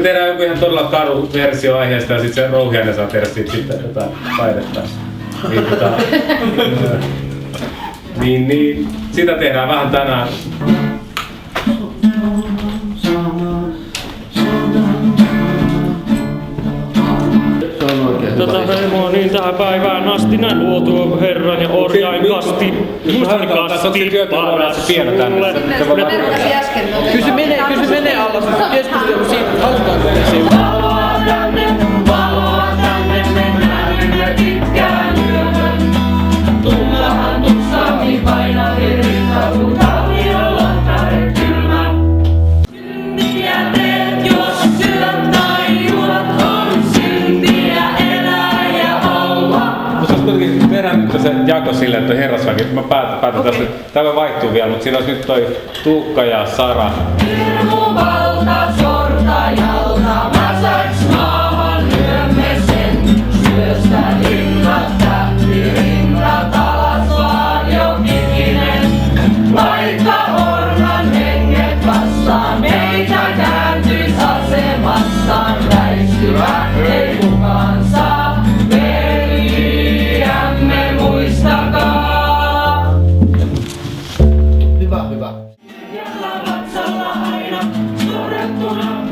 Me tehdään joku ihan todella karu versio aiheesta ja sit se Rouhiainen saa tehdä siitä sitten jotain taidetta. Niin, sitä tehdään vähän tänään. Tätä heimoa niin tähän päivään asti näin luotua herran ja orjain kasti. Muistani kasti paras sulle. Kysy menee alla keskustelu siitä, että halutaanko me se. Valoa tänne, me näymme pitkään yöhön. Tullahan tuksami paina hirrinta, kun talviolla täret kylmä. Syntiä teet, jos syöt tai juot, on syntiä elää ja olla. Musta olisi kuitenkin tehdään nyt se jako silleen, että herrasväki. Mä päätän tästä, tämä vaihtuu vielä, mutta siinä olisi nyt toi Tuukka ja Sara. Hirmuvalta sortajalta, mäsäks maahan lyömme sen. Syöstä linnat, tähtirintat, alas vaan jokikinen. Vaikka orman henget vastaan, meitä kääntyis asemastaan. Räiskyä ei kukaan saa, veliämme muistakaa. Hyvä. Ja vatsalla aina surettuna.